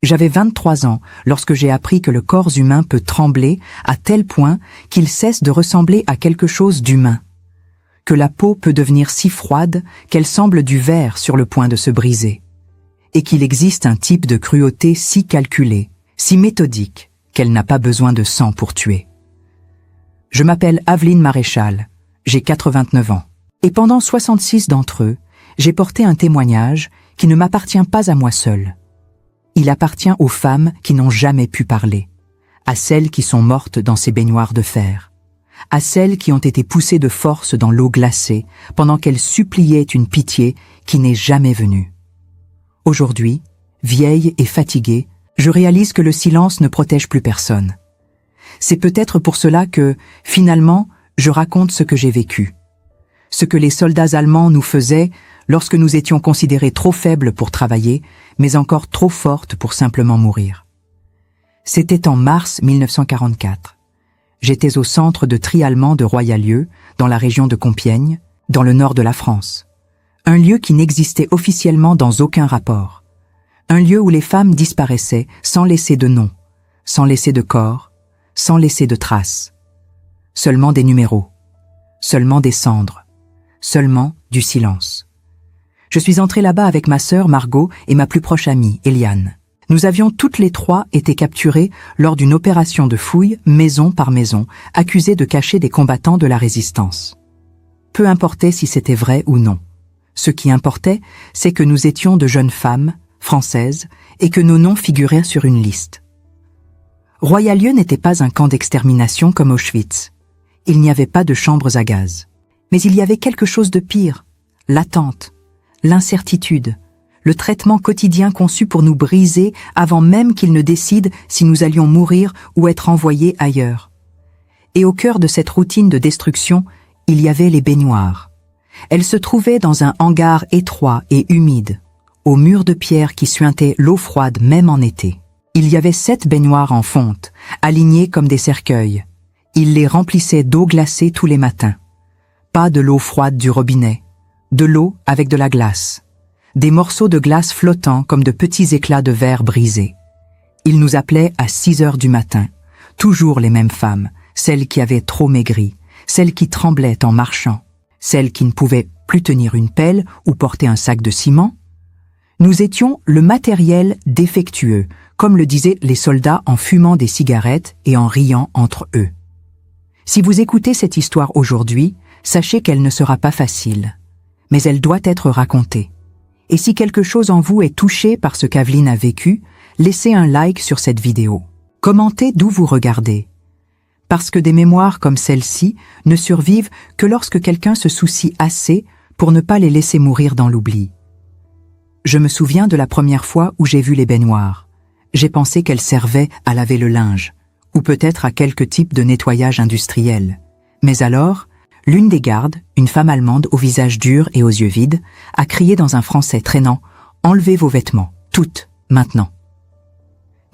J'avais 23 ans lorsque j'ai appris que le corps humain peut trembler à tel point qu'il cesse de ressembler à quelque chose d'humain. Que la peau peut devenir si froide qu'elle semble du verre sur le point de se briser. Et qu'il existe un type de cruauté si calculée, si méthodique, qu'elle n'a pas besoin de sang pour tuer. Je m'appelle Aveline Maréchal, j'ai 89 ans. Et pendant 66 d'entre eux, j'ai porté un témoignage qui ne m'appartient pas à moi seul. Il appartient aux femmes qui n'ont jamais pu parler, à celles qui sont mortes dans ces baignoires de fer, à celles qui ont été poussées de force dans l'eau glacée pendant qu'elles suppliaient une pitié qui n'est jamais venue. Aujourd'hui, vieille et fatiguée, je réalise que le silence ne protège plus personne. C'est peut-être pour cela que, finalement, je raconte ce que j'ai vécu. Ce que les soldats allemands nous faisaient lorsque nous étions considérés trop faibles pour travailler, mais encore trop fortes pour simplement mourir. C'était en mars 1944. J'étais au centre de tri allemand de Royalieu, dans la région de Compiègne, dans le nord de la France. Un lieu qui n'existait officiellement dans aucun rapport. Un lieu où les femmes disparaissaient sans laisser de nom, sans laisser de corps, sans laisser de traces. Seulement des numéros, seulement des cendres, seulement du silence. Je suis entrée là-bas avec ma sœur Margot et ma plus proche amie, Eliane. Nous avions toutes les trois été capturées lors d'une opération de fouille, maison par maison, accusées de cacher des combattants de la résistance. Peu importait si c'était vrai ou non. Ce qui importait, c'est que nous étions de jeunes femmes, françaises, et que nos noms figuraient sur une liste. Royalieu n'était pas un camp d'extermination comme Auschwitz. Il n'y avait pas de chambres à gaz. Mais il y avait quelque chose de pire, l'attente, l'incertitude, le traitement quotidien conçu pour nous briser avant même qu'ils ne décident si nous allions mourir ou être envoyés ailleurs. Et au cœur de cette routine de destruction, il y avait les baignoires. Elles se trouvaient dans un hangar étroit et humide, aux murs de pierre qui suintaient l'eau froide même en été. Il y avait 7 baignoires en fonte, alignées comme des cercueils. Ils les remplissaient d'eau glacée tous les matins. Pas de l'eau froide du robinet, de l'eau avec de la glace. Des morceaux de glace flottants comme de petits éclats de verre brisés. Ils nous appelaient à 6 heures du matin, toujours les mêmes femmes, celles qui avaient trop maigri, celles qui tremblaient en marchant, celles qui ne pouvaient plus tenir une pelle ou porter un sac de ciment. Nous étions le matériel défectueux, comme le disaient les soldats en fumant des cigarettes et en riant entre eux. Si vous écoutez cette histoire aujourd'hui, sachez qu'elle ne sera pas facile, mais elle doit être racontée. Et si quelque chose en vous est touché par ce qu'Aveline a vécu, laissez un like sur cette vidéo. Commentez d'où vous regardez. Parce que des mémoires comme celle-ci ne survivent que lorsque quelqu'un se soucie assez pour ne pas les laisser mourir dans l'oubli. Je me souviens de la première fois où j'ai vu les baignoires. J'ai pensé qu'elles servaient à laver le linge, ou peut-être à quelque type de nettoyage industriel. Mais alors, l'une des gardes, une femme allemande au visage dur et aux yeux vides, a crié dans un français traînant « Enlevez vos vêtements, toutes, maintenant !»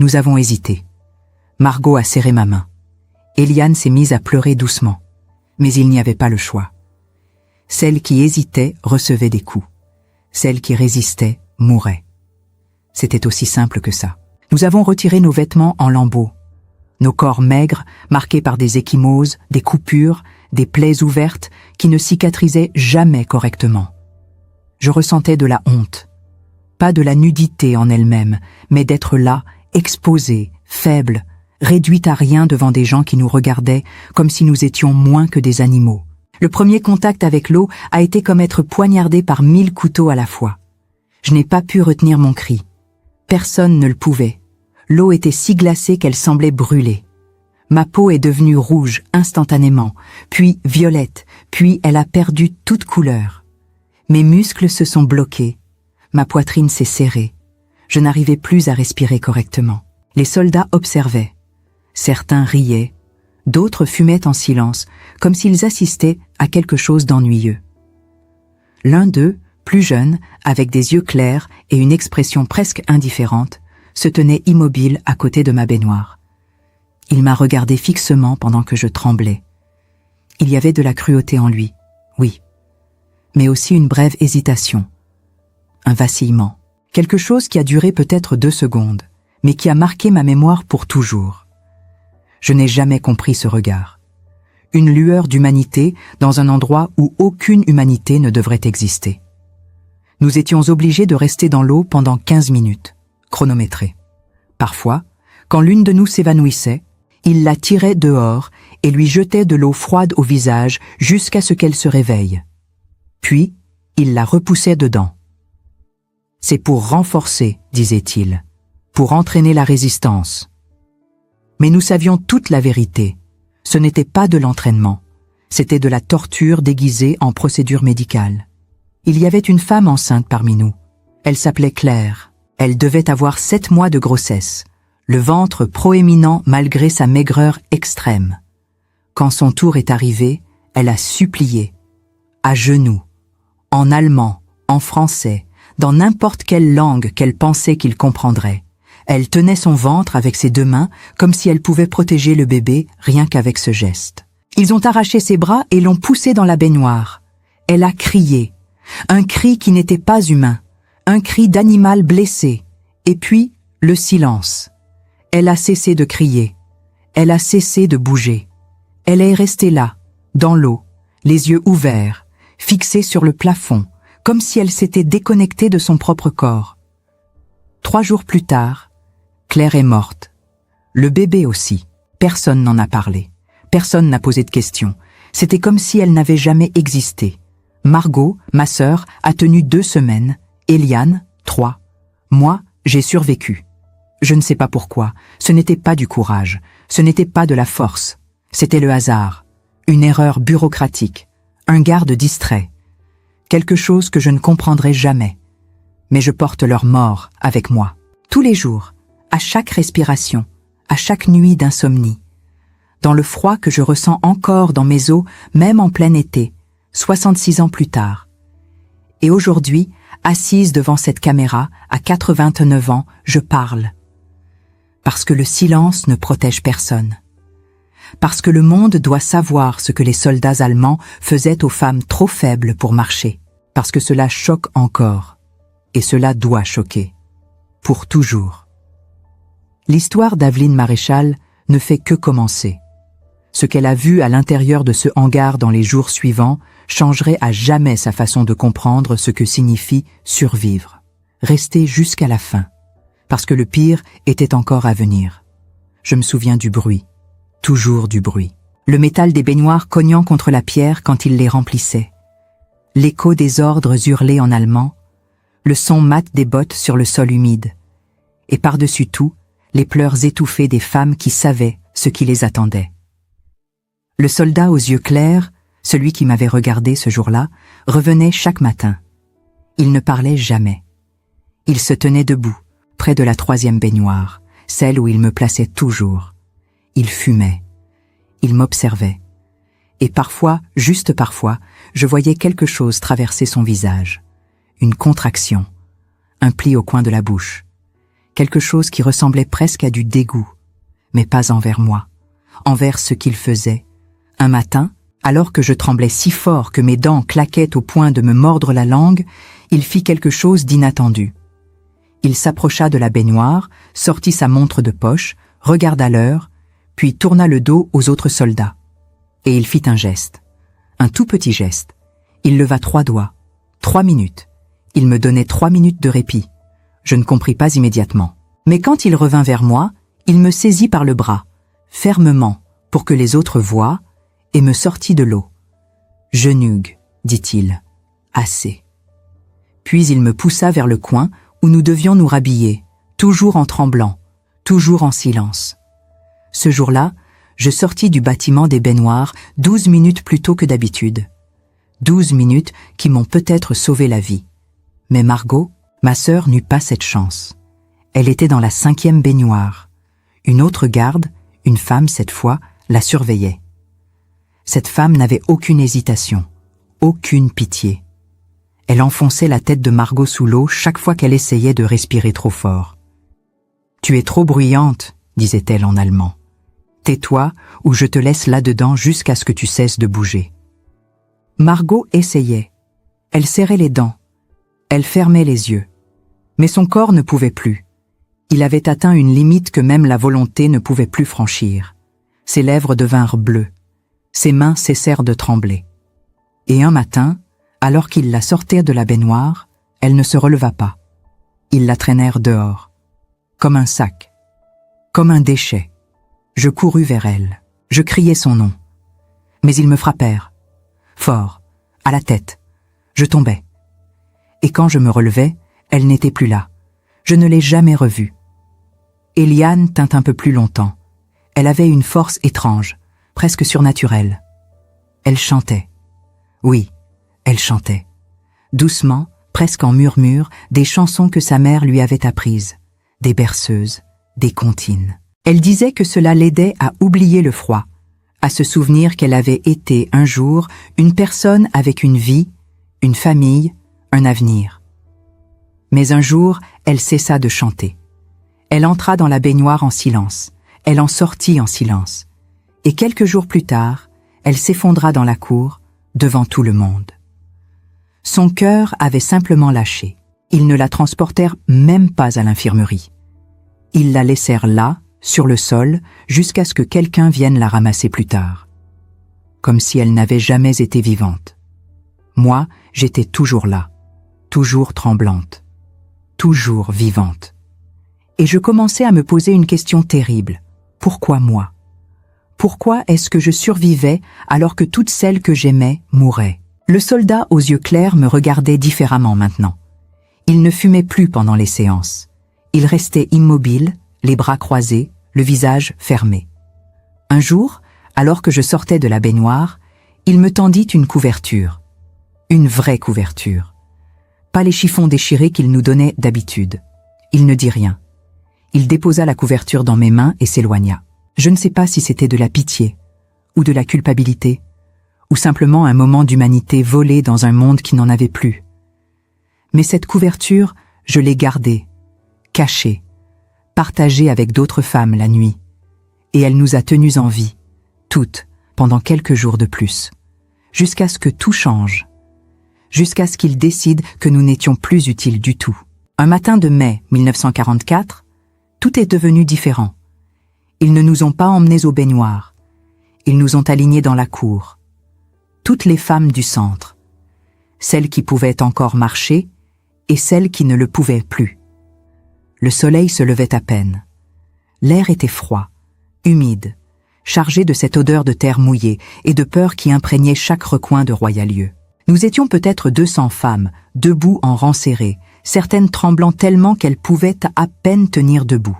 Nous avons hésité. Margot a serré ma main. Eliane s'est mise à pleurer doucement. Mais il n'y avait pas le choix. Celle qui hésitait recevait des coups. Celle qui résistait mourait. C'était aussi simple que ça. Nous avons retiré nos vêtements en lambeaux. Nos corps maigres, marqués par des ecchymoses, des coupures, des plaies ouvertes qui ne cicatrisaient jamais correctement. Je ressentais de la honte. Pas de la nudité en elle-même, mais d'être là, exposée, faible, réduite à rien devant des gens qui nous regardaient comme si nous étions moins que des animaux. Le premier contact avec l'eau a été comme être poignardé par 1000 couteaux à la fois. Je n'ai pas pu retenir mon cri. Personne ne le pouvait. L'eau était si glacée qu'elle semblait brûler. Ma peau est devenue rouge instantanément, puis violette, puis elle a perdu toute couleur. Mes muscles se sont bloqués. Ma poitrine s'est serrée. Je n'arrivais plus à respirer correctement. Les soldats observaient. Certains riaient, d'autres fumaient en silence, comme s'ils assistaient à quelque chose d'ennuyeux. L'un d'eux, plus jeune, avec des yeux clairs et une expression presque indifférente, se tenait immobile à côté de ma baignoire. Il m'a regardé fixement pendant que je tremblais. Il y avait de la cruauté en lui, oui, mais aussi une brève hésitation, un vacillement, quelque chose qui a duré peut-être 2 secondes, mais qui a marqué ma mémoire pour toujours. Je n'ai jamais compris ce regard. Une lueur d'humanité dans un endroit où aucune humanité ne devrait exister. Nous étions obligés de rester dans l'eau pendant 15 minutes, chronométrées. Parfois, quand l'une de nous s'évanouissait, il la tirait dehors et lui jetait de l'eau froide au visage jusqu'à ce qu'elle se réveille. Puis, il la repoussait dedans. C'est pour renforcer, disait-il, pour entraîner la résistance. Mais nous savions toute la vérité. Ce n'était pas de l'entraînement, c'était de la torture déguisée en procédure médicale. Il y avait une femme enceinte parmi nous. Elle s'appelait Claire. Elle devait avoir 7 mois de grossesse, le ventre proéminent malgré sa maigreur extrême. Quand son tour est arrivé, elle a supplié, à genoux, en allemand, en français, dans n'importe quelle langue qu'elle pensait qu'il comprendrait. Elle tenait son ventre avec ses 2 mains, comme si elle pouvait protéger le bébé rien qu'avec ce geste. Ils ont arraché ses bras et l'ont poussée dans la baignoire. Elle a crié, un cri qui n'était pas humain, un cri d'animal blessé, et puis le silence. Elle a cessé de crier, elle a cessé de bouger. Elle est restée là, dans l'eau, les yeux ouverts, fixés sur le plafond, comme si elle s'était déconnectée de son propre corps. 3 jours plus tard, Claire est morte. Le bébé aussi. Personne n'en a parlé. Personne n'a posé de questions. C'était comme si elle n'avait jamais existé. Margot, ma sœur, a tenu 2 semaines. Eliane, 3. Moi, j'ai survécu. Je ne sais pas pourquoi. Ce n'était pas du courage. Ce n'était pas de la force. C'était le hasard. Une erreur bureaucratique. Un garde distrait. Quelque chose que je ne comprendrai jamais. Mais je porte leur mort avec moi. Tous les jours, à chaque respiration, à chaque nuit d'insomnie. Dans le froid que je ressens encore dans mes os, même en plein été, 66 ans plus tard. Et aujourd'hui, assise devant cette caméra, à 89 ans, je parle. Parce que le silence ne protège personne. Parce que le monde doit savoir ce que les soldats allemands faisaient aux femmes trop faibles pour marcher. Parce que cela choque encore. Et cela doit choquer. Pour toujours. L'histoire d'Aveline Maréchal ne fait que commencer. Ce qu'elle a vu à l'intérieur de ce hangar dans les jours suivants changerait à jamais sa façon de comprendre ce que signifie survivre. Rester jusqu'à la fin. Parce que le pire était encore à venir. Je me souviens du bruit. Toujours du bruit. Le métal des baignoires cognant contre la pierre quand il les remplissait. L'écho des ordres hurlés en allemand. Le son mat des bottes sur le sol humide. Et par-dessus tout, les pleurs étouffés des femmes qui savaient ce qui les attendait. Le soldat aux yeux clairs, celui qui m'avait regardé ce jour-là, revenait chaque matin. Il ne parlait jamais. Il se tenait debout, près de la 3e baignoire, celle où il me plaçait toujours. Il fumait. Il m'observait. Et parfois, juste parfois, je voyais quelque chose traverser son visage. Une contraction, un pli au coin de la bouche. Quelque chose qui ressemblait presque à du dégoût, mais pas envers moi, envers ce qu'il faisait. Un matin, alors que je tremblais si fort que mes dents claquaient au point de me mordre la langue, il fit quelque chose d'inattendu. Il s'approcha de la baignoire, sortit sa montre de poche, regarda l'heure, puis tourna le dos aux autres soldats. Et il fit un geste, un tout petit geste. Il leva 3 doigts, 3 minutes. Il me donnait 3 minutes de répit. Je ne compris pas immédiatement. Mais quand il revint vers moi, il me saisit par le bras, fermement, pour que les autres voient, et me sortit de l'eau. « Genug », dit-il. « Assez ». Puis il me poussa vers le coin où nous devions nous rhabiller, toujours en tremblant, toujours en silence. Ce jour-là, je sortis du bâtiment des baignoires 12 minutes plus tôt que d'habitude. 12 minutes qui m'ont peut-être sauvé la vie. Mais Margot, ma sœur, n'eut pas cette chance. Elle était dans la 5e baignoire. Une autre garde, une femme cette fois, la surveillait. Cette femme n'avait aucune hésitation, aucune pitié. Elle enfonçait la tête de Margot sous l'eau chaque fois qu'elle essayait de respirer trop fort. « Tu es trop bruyante », disait-elle en allemand. « Tais-toi ou je te laisse là-dedans jusqu'à ce que tu cesses de bouger. » Margot essayait. Elle serrait les dents. Elle fermait les yeux. Mais son corps ne pouvait plus. Il avait atteint une limite que même la volonté ne pouvait plus franchir. Ses lèvres devinrent bleues. Ses mains cessèrent de trembler. Et un matin, alors qu'il la sortait de la baignoire, elle ne se releva pas. Ils la traînèrent dehors, comme un sac, comme un déchet. Je courus vers elle. Je criai son nom. Mais ils me frappèrent. Fort, à la tête. Je tombais. Et quand je me relevai, elle n'était plus là. Je ne l'ai jamais revue. Eliane tint un peu plus longtemps. Elle avait une force étrange, presque surnaturelle. Elle chantait. Oui, elle chantait. Doucement, presque en murmure, des chansons que sa mère lui avait apprises. Des berceuses, des comptines. Elle disait que cela l'aidait à oublier le froid, à se souvenir qu'elle avait été un jour une personne avec une vie, une famille, un avenir. Mais un jour, elle cessa de chanter. Elle entra dans la baignoire en silence. Elle en sortit en silence. Et quelques jours plus tard, elle s'effondra dans la cour, devant tout le monde. Son cœur avait simplement lâché. Ils ne la transportèrent même pas à l'infirmerie. Ils la laissèrent là, sur le sol, jusqu'à ce que quelqu'un vienne la ramasser plus tard. Comme si elle n'avait jamais été vivante. Moi, j'étais toujours là, toujours tremblante, toujours vivante. Et je commençais à me poser une question terrible. Pourquoi moi? Pourquoi est-ce que je survivais alors que toutes celles que j'aimais mouraient? Le soldat aux yeux clairs me regardait différemment maintenant. Il ne fumait plus pendant les séances. Il restait immobile, les bras croisés, le visage fermé. Un jour, alors que je sortais de la baignoire, il me tendit une couverture. Une vraie couverture. Pas les chiffons déchirés qu'il nous donnait d'habitude. Il ne dit rien. Il déposa la couverture dans mes mains et s'éloigna. Je ne sais pas si c'était de la pitié, ou de la culpabilité, ou simplement un moment d'humanité volé dans un monde qui n'en avait plus. Mais cette couverture, je l'ai gardée, cachée, partagée avec d'autres femmes la nuit, et elle nous a tenues en vie, toutes, pendant quelques jours de plus, jusqu'à ce que tout change, jusqu'à ce qu'ils décident que nous n'étions plus utiles du tout. Un matin de mai 1944, tout est devenu différent. Ils ne nous ont pas emmenés aux baignoires. Ils nous ont alignés dans la cour. Toutes les femmes du centre. Celles qui pouvaient encore marcher et celles qui ne le pouvaient plus. Le soleil se levait à peine. L'air était froid, humide, chargé de cette odeur de terre mouillée et de peur qui imprégnait chaque recoin de Royalieu. Nous étions peut-être 200 femmes, debout en rang serré, certaines tremblant tellement qu'elles pouvaient à peine tenir debout.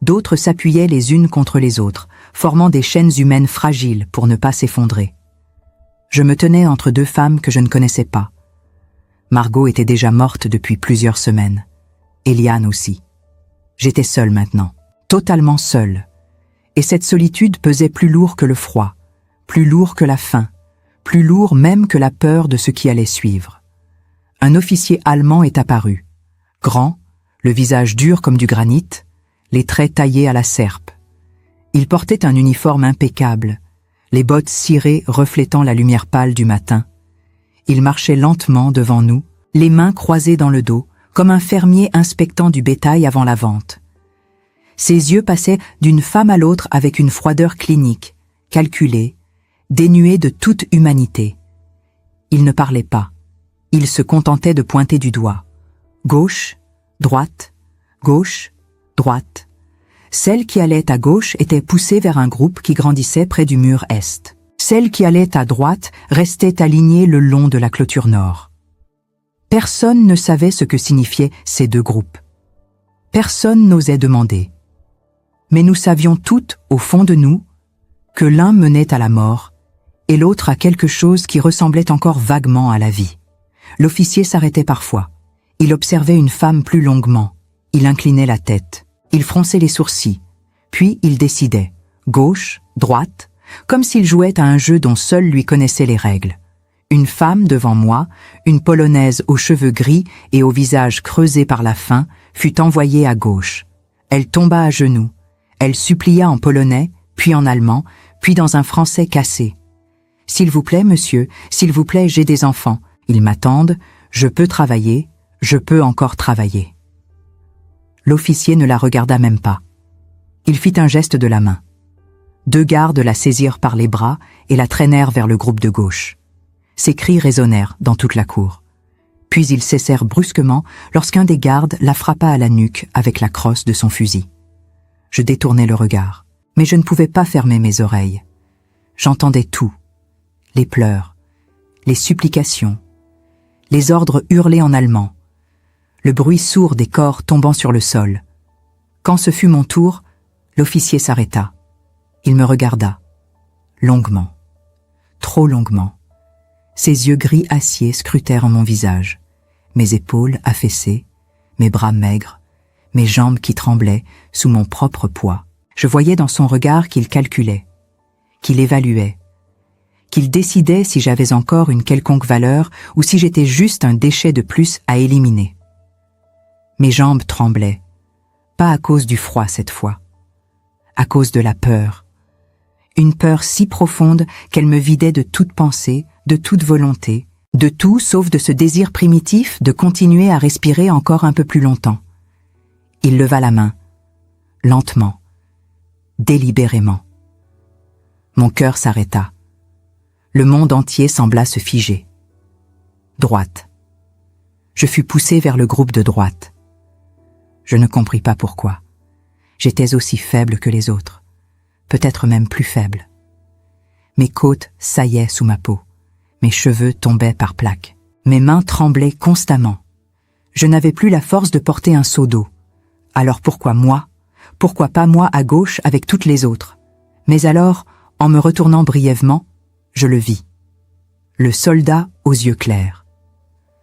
D'autres s'appuyaient les unes contre les autres, formant des chaînes humaines fragiles pour ne pas s'effondrer. Je me tenais entre deux femmes que je ne connaissais pas. Margot était déjà morte depuis plusieurs semaines. Eliane aussi. J'étais seule maintenant, totalement seule. Et cette solitude pesait plus lourd que le froid, plus lourd que la faim, plus lourd même que la peur de ce qui allait suivre. Un officier allemand est apparu. Grand, le visage dur comme du granit, les traits taillés à la serpe. Il portait un uniforme impeccable, les bottes cirées reflétant la lumière pâle du matin. Il marchait lentement devant nous, les mains croisées dans le dos, comme un fermier inspectant du bétail avant la vente. Ses yeux passaient d'une femme à l'autre avec une froideur clinique, calculée, dénuée de toute humanité. Il ne parlait pas. Il se contentait de pointer du doigt. Gauche, droite, gauche, droite. Celle qui allait à gauche était poussée vers un groupe qui grandissait près du mur est. Celle qui allait à droite restait alignée le long de la clôture nord. Personne ne savait ce que signifiaient ces deux groupes. Personne n'osait demander. Mais nous savions toutes, au fond de nous, que l'un menait à la mort et l'autre à quelque chose qui ressemblait encore vaguement à la vie. L'officier s'arrêtait parfois. Il observait une femme plus longuement. Il inclinait la tête. Il fronçait les sourcils. Puis il décidait, gauche, droite, comme s'il jouait à un jeu dont seul lui connaissait les règles. Une femme devant moi, une Polonaise aux cheveux gris et au visage creusé par la faim, fut envoyée à gauche. Elle tomba à genoux. Elle supplia en polonais, puis en allemand, puis dans un français cassé. « S'il vous plaît, monsieur, s'il vous plaît, j'ai des enfants. Ils m'attendent, je peux travailler, je peux encore travailler. » L'officier ne la regarda même pas. Il fit un geste de la main. 2 gardes la saisirent par les bras et la traînèrent vers le groupe de gauche. Ses cris résonnèrent dans toute la cour. Puis ils cessèrent brusquement lorsqu'un des gardes la frappa à la nuque avec la crosse de son fusil. Je détournai le regard, mais je ne pouvais pas fermer mes oreilles. J'entendais tout. Les pleurs, les supplications, les ordres hurlés en allemand, le bruit sourd des corps tombant sur le sol. Quand ce fut mon tour, l'officier s'arrêta. Il me regarda, longuement, trop longuement. Ses yeux gris acier scrutèrent mon visage, mes épaules affaissées, mes bras maigres, mes jambes qui tremblaient sous mon propre poids. Je voyais dans son regard qu'il calculait, qu'il évaluait, qu'il décidait si j'avais encore une quelconque valeur ou si j'étais juste un déchet de plus à éliminer. Mes jambes tremblaient, pas à cause du froid cette fois, à cause de la peur. Une peur si profonde qu'elle me vidait de toute pensée, de toute volonté, de tout sauf de ce désir primitif de continuer à respirer encore un peu plus longtemps. Il leva la main, lentement, délibérément. Mon cœur s'arrêta. Le monde entier sembla se figer. Droite. Je fus poussé vers le groupe de droite. Je ne compris pas pourquoi. J'étais aussi faible que les autres, peut-être même plus faible. Mes côtes saillaient sous ma peau, mes cheveux tombaient par plaques, mes mains tremblaient constamment. Je n'avais plus la force de porter un seau d'eau. Alors pourquoi moi? Pourquoi pas moi à gauche avec toutes les autres? Mais alors, en me retournant brièvement, je le vis. Le soldat aux yeux clairs.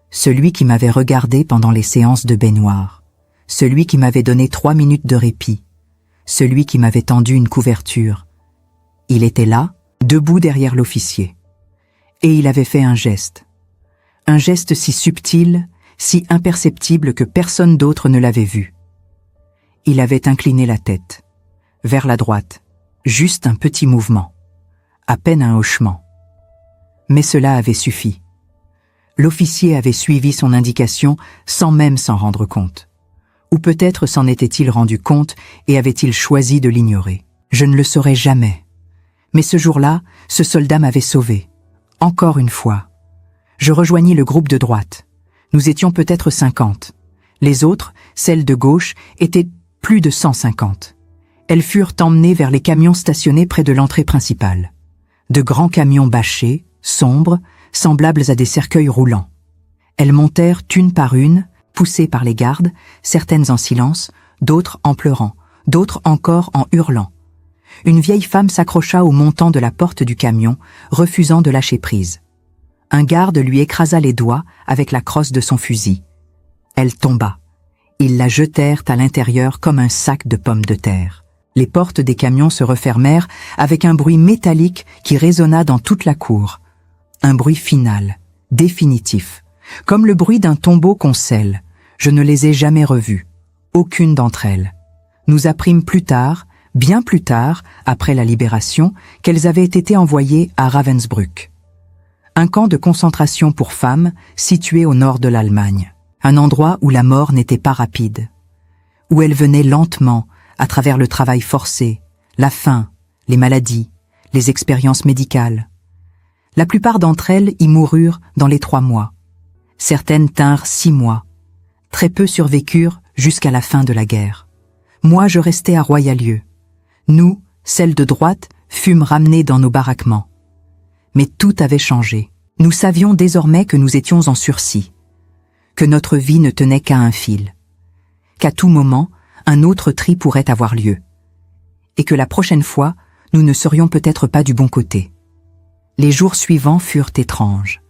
Celui qui m'avait regardé pendant les séances de baignoire. Celui qui m'avait donné 3 minutes de répit. Celui qui m'avait tendu une couverture. Il était là, debout derrière l'officier. Et il avait fait un geste. Un geste si subtil, si imperceptible que personne d'autre ne l'avait vu. Il avait incliné la tête, vers la droite, juste un petit mouvement, à peine un hochement. Mais cela avait suffi. L'officier avait suivi son indication sans même s'en rendre compte. Ou peut-être s'en était-il rendu compte et avait-il choisi de l'ignorer. Je ne le saurais jamais. Mais ce jour-là, ce soldat m'avait sauvé. Encore une fois. Je rejoignis le groupe de droite. Nous étions peut-être 50. Les autres, celles de gauche, étaient plus de 150. Elles furent emmenées vers les camions stationnés près de l'entrée principale. De grands camions bâchés, sombres, semblables à des cercueils roulants. Elles montèrent une par une, poussées par les gardes, certaines en silence, d'autres en pleurant, d'autres encore en hurlant. Une vieille femme s'accrocha au montant de la porte du camion, refusant de lâcher prise. Un garde lui écrasa les doigts avec la crosse de son fusil. Elle tomba. Ils la jetèrent à l'intérieur comme un sac de pommes de terre. Les portes des camions se refermèrent avec un bruit métallique qui résonna dans toute la cour. Un bruit final, définitif, comme le bruit d'un tombeau qu'on scelle. Je ne les ai jamais revues, aucune d'entre elles. Nous apprîmes plus tard, bien plus tard, après la libération, qu'elles avaient été envoyées à Ravensbrück. Un camp de concentration pour femmes situé au nord de l'Allemagne. Un endroit où la mort n'était pas rapide, où elle venait lentement à travers le travail forcé, la faim, les maladies, les expériences médicales. La plupart d'entre elles y moururent dans les 3 mois. Certaines tinrent 6 mois. Très peu survécurent jusqu'à la fin de la guerre. Moi, je restais à Royalieu. Nous, celles de droite, fûmes ramenées dans nos baraquements. Mais tout avait changé. Nous savions désormais que nous étions en sursis, que notre vie ne tenait qu'à un fil, qu'à tout moment, un autre tri pourrait avoir lieu, et que la prochaine fois, nous ne serions peut-être pas du bon côté. Les jours suivants furent étranges,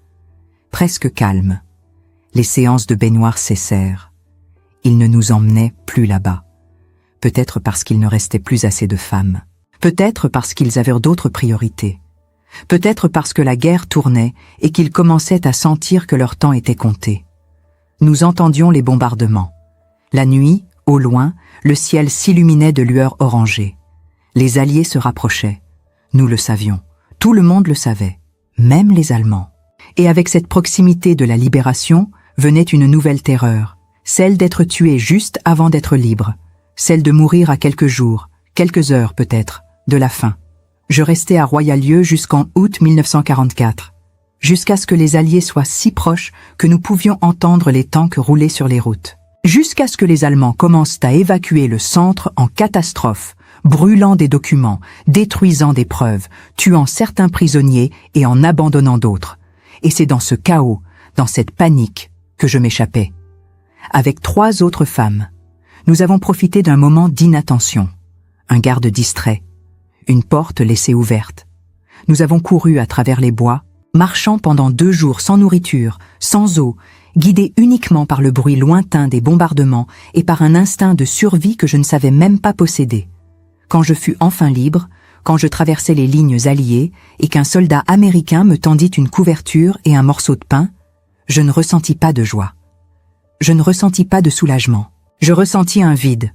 presque calmes. Les séances de baignoire cessèrent. Ils ne nous emmenaient plus là-bas. Peut-être parce qu'il ne restait plus assez de femmes. Peut-être parce qu'ils avaient d'autres priorités. Peut-être parce que la guerre tournait et qu'ils commençaient à sentir que leur temps était compté. Nous entendions les bombardements. La nuit, au loin, le ciel s'illuminait de lueurs orangées. Les Alliés se rapprochaient. Nous le savions. Tout le monde le savait. Même les Allemands. Et avec cette proximité de la libération, venait une nouvelle terreur, celle d'être tué juste avant d'être libre, celle de mourir à quelques jours, quelques heures peut-être, de la faim. Je restai à Royalieu jusqu'en août 1944, jusqu'à ce que les Alliés soient si proches que nous pouvions entendre les tanks rouler sur les routes. Jusqu'à ce que les Allemands commencent à évacuer le centre en catastrophe, brûlant des documents, détruisant des preuves, tuant certains prisonniers et en abandonnant d'autres. Et c'est dans ce chaos, dans cette panique, que je m'échappais. Avec 3 autres femmes, nous avons profité d'un moment d'inattention. Un garde distrait, une porte laissée ouverte. Nous avons couru à travers les bois, marchant pendant 2 jours sans nourriture, sans eau, guidés uniquement par le bruit lointain des bombardements et par un instinct de survie que je ne savais même pas posséder. Quand je fus enfin libre, quand je traversais les lignes alliées et qu'un soldat américain me tendit une couverture et un morceau de pain, je ne ressentis pas de joie. Je ne ressentis pas de soulagement. Je ressentis un vide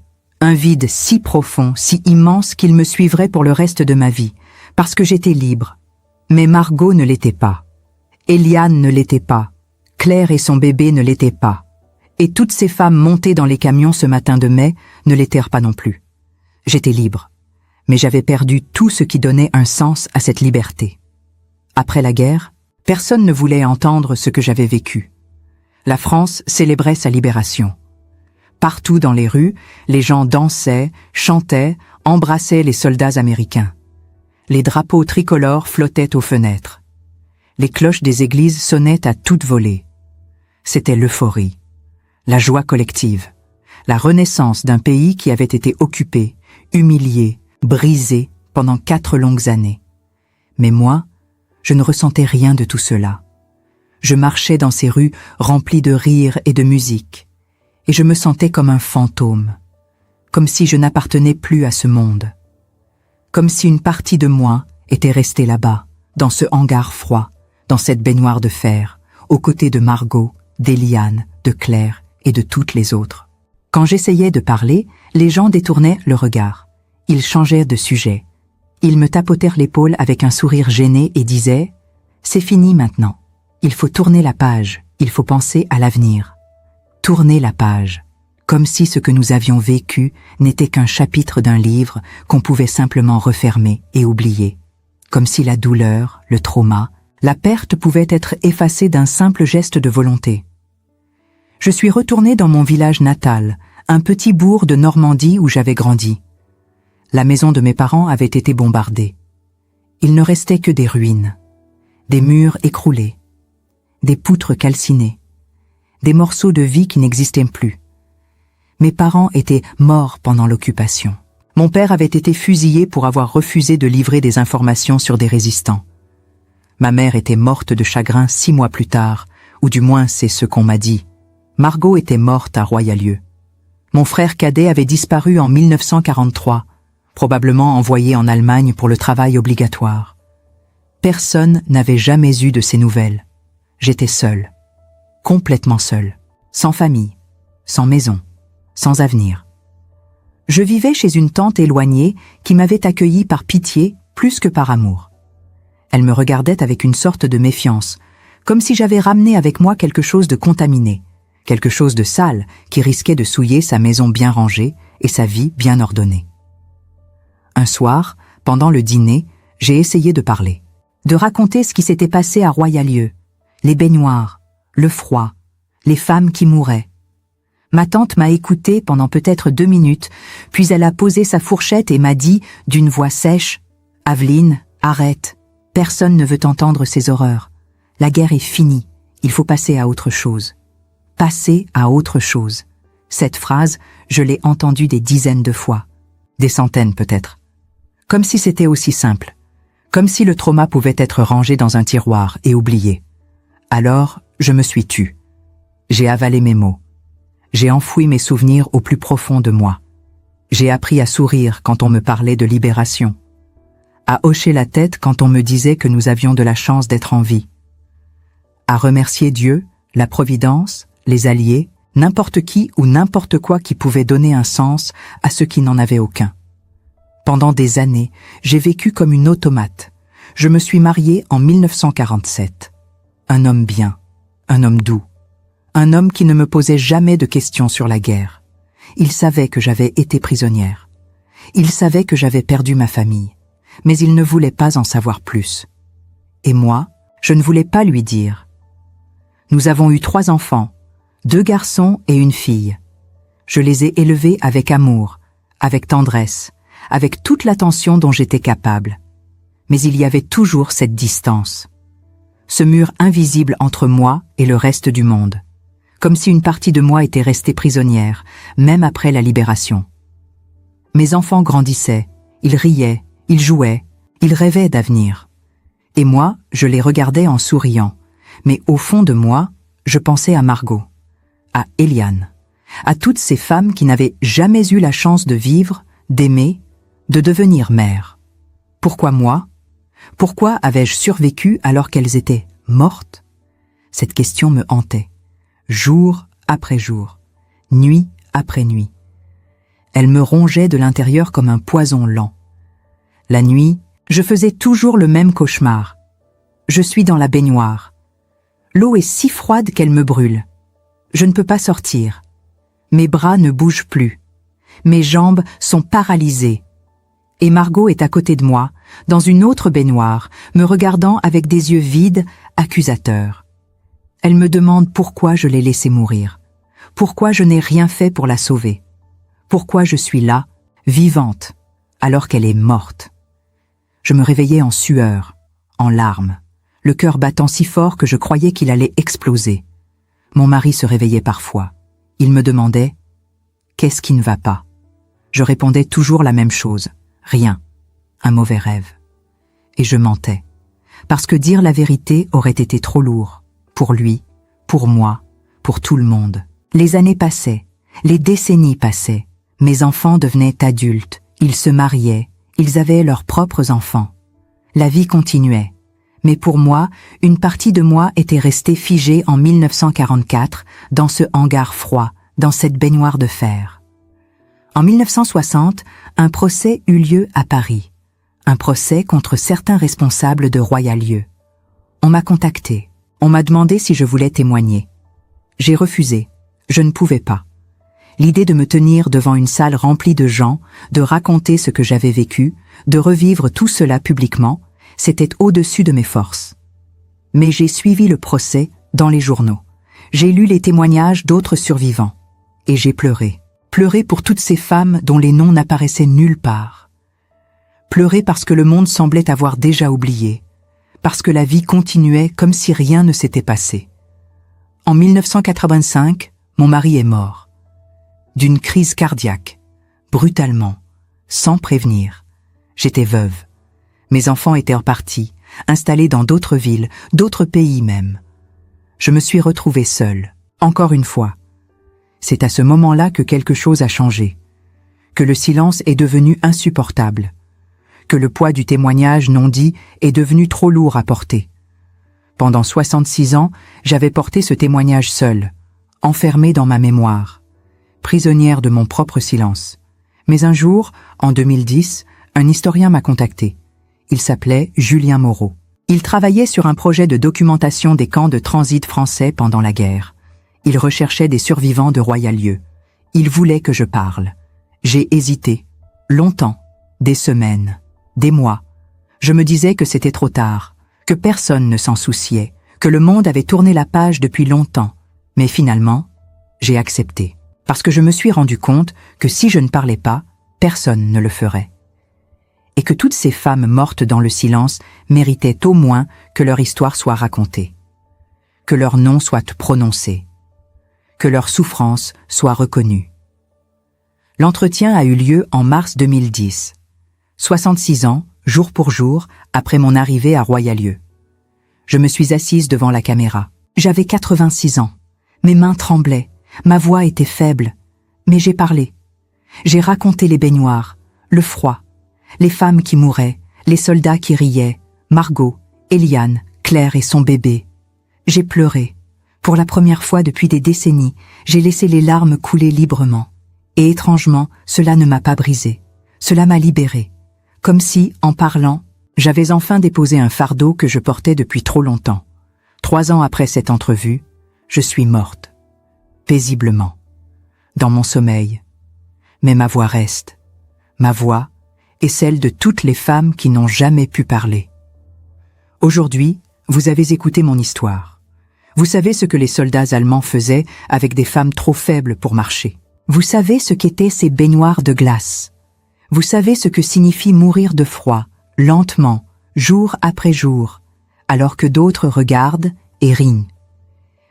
si profond, si immense qu'il me suivrait pour le reste de ma vie, parce que j'étais libre. Mais Margot ne l'était pas. Eliane ne l'était pas. Claire et son bébé ne l'étaient pas. Et toutes ces femmes montées dans les camions ce matin de mai ne l'étaient pas non plus. J'étais libre, mais j'avais perdu tout ce qui donnait un sens à cette liberté. Après la guerre, personne ne voulait entendre ce que j'avais vécu. La France célébrait sa libération. Partout dans les rues, les gens dansaient, chantaient, embrassaient les soldats américains. Les drapeaux tricolores flottaient aux fenêtres. Les cloches des églises sonnaient à toute volée. C'était l'euphorie, la joie collective, la renaissance d'un pays qui avait été occupé, humilié, brisé pendant 4 longues années. Mais moi, je ne ressentais rien de tout cela. Je marchais dans ces rues remplies de rires et de musique, et je me sentais comme un fantôme, comme si je n'appartenais plus à ce monde, comme si une partie de moi était restée là-bas, dans ce hangar froid, dans cette baignoire de fer, aux côtés de Margot, d'Eliane, de Claire et de toutes les autres. Quand j'essayais de parler, les gens détournaient le regard. Ils changeaient de sujet. Ils me tapotèrent l'épaule avec un sourire gêné et disaient « C'est fini maintenant. Il faut tourner la page. Il faut penser à l'avenir. » Tourner la page, comme si ce que nous avions vécu n'était qu'un chapitre d'un livre qu'on pouvait simplement refermer et oublier. Comme si la douleur, le trauma, la perte pouvaient être effacés d'un simple geste de volonté. Je suis retournée dans mon village natal, un petit bourg de Normandie où j'avais grandi. La maison de mes parents avait été bombardée. Il ne restait que des ruines, des murs écroulés, des poutres calcinées, des morceaux de vie qui n'existaient plus. Mes parents étaient morts pendant l'occupation. Mon père avait été fusillé pour avoir refusé de livrer des informations sur des résistants. Ma mère était morte de chagrin 6 mois plus tard, ou du moins c'est ce qu'on m'a dit. Margot était morte à Royalieu. Mon frère cadet avait disparu en 1943, probablement envoyé en Allemagne pour le travail obligatoire. Personne n'avait jamais eu de ces nouvelles. J'étais seule, complètement seule, sans famille, sans maison, sans avenir. Je vivais chez une tante éloignée qui m'avait accueillie par pitié plus que par amour. Elle me regardait avec une sorte de méfiance, comme si j'avais ramené avec moi quelque chose de contaminé, quelque chose de sale qui risquait de souiller sa maison bien rangée et sa vie bien ordonnée. Un soir, pendant le dîner, j'ai essayé de parler, de raconter ce qui s'était passé à Royalieu, les baignoires, le froid, les femmes qui mouraient. Ma tante m'a écoutée pendant peut-être 2 minutes, puis elle a posé sa fourchette et m'a dit d'une voix sèche « Aveline, arrête, personne ne veut entendre ces horreurs. La guerre est finie, il faut passer à autre chose. » Passer à autre chose. Cette phrase, je l'ai entendue des dizaines de fois, des centaines peut-être. Comme si c'était aussi simple, comme si le trauma pouvait être rangé dans un tiroir et oublié. Alors, je me suis tue. J'ai avalé mes mots. J'ai enfoui mes souvenirs au plus profond de moi. J'ai appris à sourire quand on me parlait de libération, à hocher la tête quand on me disait que nous avions de la chance d'être en vie, à remercier Dieu, la Providence, les Alliés, n'importe qui ou n'importe quoi qui pouvait donner un sens à ce qui n'en avait aucun. Pendant des années, j'ai vécu comme une automate. Je me suis mariée en 1947. Un homme bien, un homme doux, Un homme qui ne me posait jamais de questions sur la guerre. Il savait que j'avais été prisonnière. Il savait que j'avais perdu ma famille. Mais il ne voulait pas en savoir plus. Et moi, je ne voulais pas lui dire. Nous avons eu 3 enfants, 2 garçons et une fille. Je les ai élevés avec amour, avec tendresse, avec toute l'attention dont j'étais capable. Mais il y avait toujours cette distance. Ce mur invisible entre moi et le reste du monde. Comme si une partie de moi était restée prisonnière, même après la libération. Mes enfants grandissaient, ils riaient, ils jouaient, ils rêvaient d'avenir. Et moi, je les regardais en souriant. Mais au fond de moi, je pensais à Margot, à Eliane, à toutes ces femmes qui n'avaient jamais eu la chance de vivre, d'aimer, de devenir mères. Pourquoi moi? Pourquoi avais-je survécu alors qu'elles étaient mortes? Cette question me hantait, jour après jour, nuit après nuit. Elle me rongeait de l'intérieur comme un poison lent. La nuit, je faisais toujours le même cauchemar. Je suis dans la baignoire. L'eau est si froide qu'elle me brûle. Je ne peux pas sortir. Mes bras ne bougent plus. Mes jambes sont paralysées. Et Margot est à côté de moi, dans une autre baignoire, me regardant avec des yeux vides, accusateurs. Elle me demande pourquoi je l'ai laissée mourir. Pourquoi je n'ai rien fait pour la sauver. Pourquoi je suis là, vivante, alors qu'elle est morte. Je me réveillais en sueur, en larmes, le cœur battant si fort que je croyais qu'il allait exploser. Mon mari se réveillait parfois. Il me demandait « Qu'est-ce qui ne va pas ?» Je répondais toujours la même chose. Rien. Un mauvais rêve. Et je mentais. Parce que dire la vérité aurait été trop lourd. Pour lui, pour moi, pour tout le monde. Les années passaient. Les décennies passaient. Mes enfants devenaient adultes. Ils se mariaient. Ils avaient leurs propres enfants. La vie continuait. Mais pour moi, une partie de moi était restée figée en 1944, dans ce hangar froid, dans cette baignoire de fer. En 1960, un procès eut lieu à Paris. Un procès contre certains responsables de Royal-Lieu. On m'a contacté. On m'a demandé si je voulais témoigner. J'ai refusé. Je ne pouvais pas. L'idée de me tenir devant une salle remplie de gens, de raconter ce que j'avais vécu, de revivre tout cela publiquement, c'était au-dessus de mes forces. Mais j'ai suivi le procès dans les journaux. J'ai lu les témoignages d'autres survivants. Et j'ai pleuré. Pleuré pour toutes ces femmes dont les noms n'apparaissaient nulle part. Pleuré parce que le monde semblait avoir déjà oublié. Parce que la vie continuait comme si rien ne s'était passé. En 1985, mon mari est mort. D'une crise cardiaque. Brutalement. Sans prévenir. J'étais veuve. Mes enfants étaient repartis, installés dans d'autres villes, d'autres pays même. Je me suis retrouvée seule, encore une fois. C'est à ce moment-là que quelque chose a changé, que le silence est devenu insupportable, que le poids du témoignage non dit est devenu trop lourd à porter. Pendant 66 ans, j'avais porté ce témoignage seul, enfermé dans ma mémoire, prisonnière de mon propre silence. Mais un jour, en 2010, un historien m'a contacté. Il s'appelait Julien Moreau. Il travaillait sur un projet de documentation des camps de transit français pendant la guerre. Il recherchait des survivants de Royal-Lieu. Il voulait que je parle. J'ai hésité. Longtemps. Des semaines. Des mois. Je me disais que c'était trop tard, que personne ne s'en souciait, que le monde avait tourné la page depuis longtemps. Mais finalement, j'ai accepté. Parce que je me suis rendu compte que si je ne parlais pas, personne ne le ferait. Et que toutes ces femmes mortes dans le silence méritaient au moins que leur histoire soit racontée, que leur nom soit prononcé, que leur souffrance soit reconnue. L'entretien a eu lieu en mars 2010, 66 ans, jour pour jour, après mon arrivée à Royal-Lieu. Je me suis assise devant la caméra. J'avais 86 ans. Mes mains tremblaient, ma voix était faible, mais j'ai parlé. J'ai raconté les baignoires, le froid, les femmes qui mouraient, les soldats qui riaient, Margot, Eliane, Claire et son bébé. J'ai pleuré. Pour la première fois depuis des décennies, j'ai laissé les larmes couler librement. Et étrangement, cela ne m'a pas brisé. Cela m'a libérée. Comme si, en parlant, j'avais enfin déposé un fardeau que je portais depuis trop longtemps. 3 ans après cette entrevue, je suis morte. paisiblement, dans mon sommeil. Mais ma voix reste, ma voix est celle de toutes les femmes qui n'ont jamais pu parler. Aujourd'hui, vous avez écouté mon histoire. Vous savez ce que les soldats allemands faisaient avec des femmes trop faibles pour marcher. Vous savez ce qu'étaient ces baignoires de glace. Vous savez ce que signifie mourir de froid, lentement, jour après jour, alors que d'autres regardent et rient.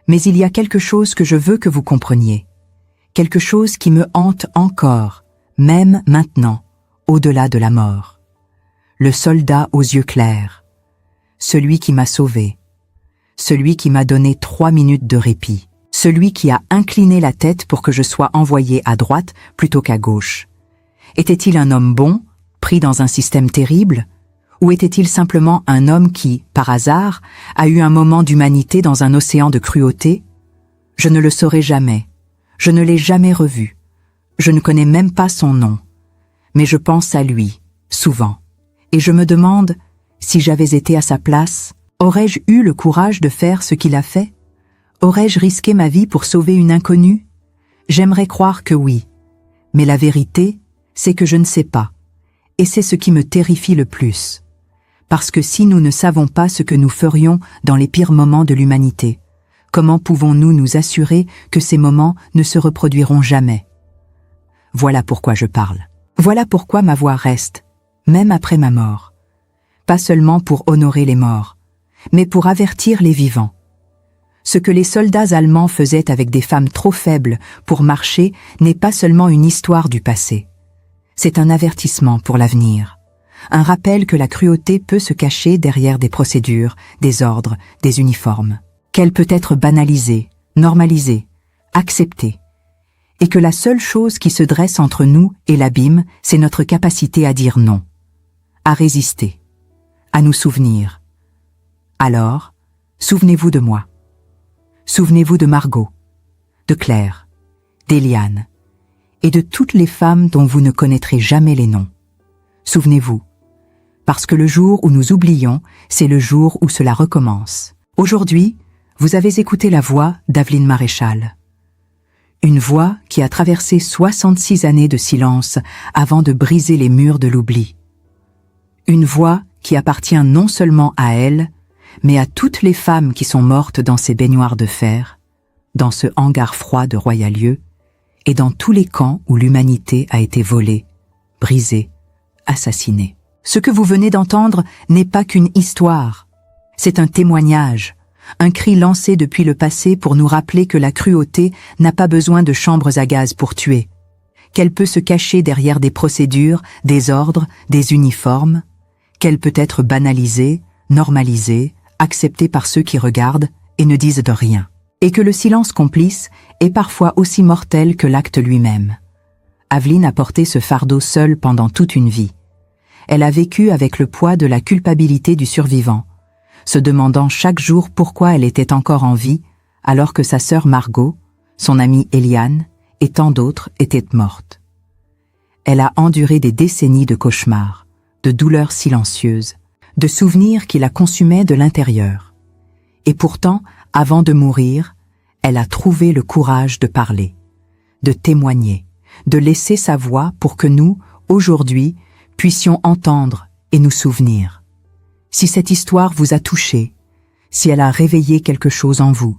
Mais il y a quelque chose que je veux que vous compreniez. Quelque chose qui me hante encore, même maintenant, au-delà de la mort. Le soldat aux yeux clairs. Celui qui m'a sauvé. Celui qui m'a donné 3 minutes de répit. Celui qui a incliné la tête pour que je sois envoyé à droite plutôt qu'à gauche. Était-il un homme bon, pris dans un système terrible, ou était-il simplement un homme qui, par hasard, a eu un moment d'humanité dans un océan de cruauté? Je ne le saurai jamais. Je ne l'ai jamais revu. Je ne connais même pas son nom. Mais je pense à lui, souvent. Et je me demande, si j'avais été à sa place, aurais-je eu le courage de faire ce qu'il a fait? Aurais-je risqué ma vie pour sauver une inconnue? J'aimerais croire que oui. Mais la vérité, c'est que je ne sais pas. Et c'est ce qui me terrifie le plus. Parce que si nous ne savons pas ce que nous ferions dans les pires moments de l'humanité, comment pouvons-nous nous assurer que ces moments ne se reproduiront jamais? Voilà pourquoi je parle. Voilà pourquoi ma voix reste, même après ma mort. Pas seulement pour honorer les morts, mais pour avertir les vivants. Ce que les soldats allemands faisaient avec des femmes trop faibles pour marcher n'est pas seulement une histoire du passé. C'est un avertissement pour l'avenir. Un rappel que la cruauté peut se cacher derrière des procédures, des ordres, des uniformes. Qu'elle peut être banalisée, normalisée, acceptée. Et que la seule chose qui se dresse entre nous et l'abîme, c'est notre capacité à dire non, à résister, à nous souvenir. Alors, souvenez-vous de moi. Souvenez-vous de Margot, de Claire, d'Eliane, et de toutes les femmes dont vous ne connaîtrez jamais les noms. Souvenez-vous, parce que le jour où nous oublions, c'est le jour où cela recommence. Aujourd'hui, vous avez écouté la voix d'Aveline Maréchal. Une voix qui a traversé 66 années de silence avant de briser les murs de l'oubli. Une voix qui appartient non seulement à elle, mais à toutes les femmes qui sont mortes dans ces baignoires de fer, dans ce hangar froid de Royalieu, et dans tous les camps où l'humanité a été volée, brisée, assassinée. Ce que vous venez d'entendre n'est pas qu'une histoire, c'est un témoignage, un cri lancé depuis le passé pour nous rappeler que la cruauté n'a pas besoin de chambres à gaz pour tuer, qu'elle peut se cacher derrière des procédures, des ordres, des uniformes, qu'elle peut être banalisée, normalisée, acceptée par ceux qui regardent et ne disent de rien, et que le silence complice est parfois aussi mortel que l'acte lui-même. Aveline a porté ce fardeau seule pendant toute une vie. Elle a vécu avec le poids de la culpabilité du survivant, se demandant chaque jour pourquoi elle était encore en vie, alors que sa sœur Margot, son amie Eliane et tant d'autres étaient mortes. Elle a enduré des décennies de cauchemars, de douleurs silencieuses, de souvenirs qui la consumaient de l'intérieur. Et pourtant, avant de mourir, elle a trouvé le courage de parler, de témoigner, de laisser sa voix pour que nous, aujourd'hui, puissions entendre et nous souvenir. Si cette histoire vous a touché, si elle a réveillé quelque chose en vous,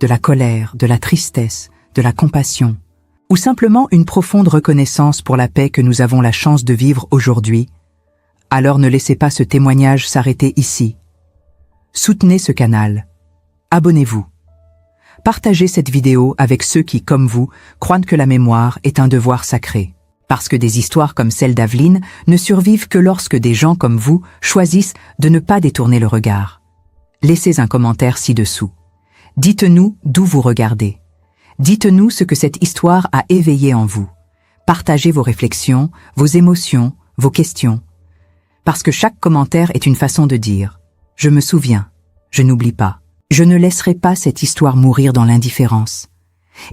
de la colère, de la tristesse, de la compassion, ou simplement une profonde reconnaissance pour la paix que nous avons la chance de vivre aujourd'hui, alors ne laissez pas ce témoignage s'arrêter ici. Soutenez ce canal. Abonnez-vous. Partagez cette vidéo avec ceux qui, comme vous, croient que la mémoire est un devoir sacré. Parce que des histoires comme celle d'Aveline ne survivent que lorsque des gens comme vous choisissent de ne pas détourner le regard. Laissez un commentaire ci-dessous. Dites-nous d'où vous regardez. Dites-nous ce que cette histoire a éveillé en vous. Partagez vos réflexions, vos émotions, vos questions. Parce que chaque commentaire est une façon de dire « Je me souviens, je n'oublie pas, je ne laisserai pas cette histoire mourir dans l'indifférence ».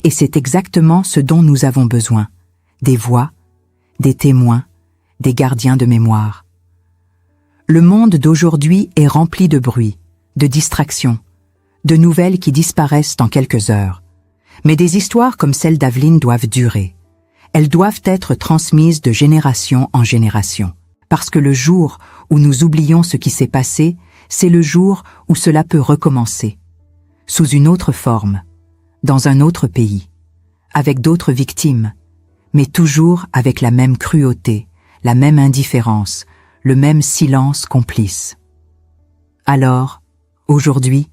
Et c'est exactement ce dont nous avons besoin, des voix, des témoins, des gardiens de mémoire. Le monde d'aujourd'hui est rempli de bruit, de distractions, de nouvelles qui disparaissent en quelques heures. Mais des histoires comme celle d'Aveline doivent durer. Elles doivent être transmises de génération en génération. Parce que le jour où nous oublions ce qui s'est passé, c'est le jour où cela peut recommencer. Sous une autre forme, dans un autre pays, avec d'autres victimes, mais toujours avec la même cruauté, la même indifférence, le même silence complice. Alors, aujourd'hui,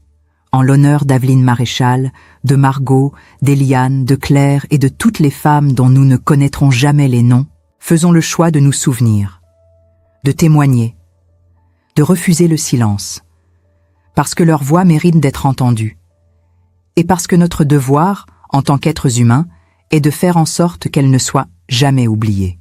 en l'honneur d'Aveline Maréchal, de Margot, d'Eliane, de Claire et de toutes les femmes dont nous ne connaîtrons jamais les noms, faisons le choix de nous souvenir, de témoigner, de refuser le silence, parce que leur voix mérite d'être entendue, et parce que notre devoir, en tant qu'êtres humains, est de faire en sorte qu'elles ne soient jamais oubliées.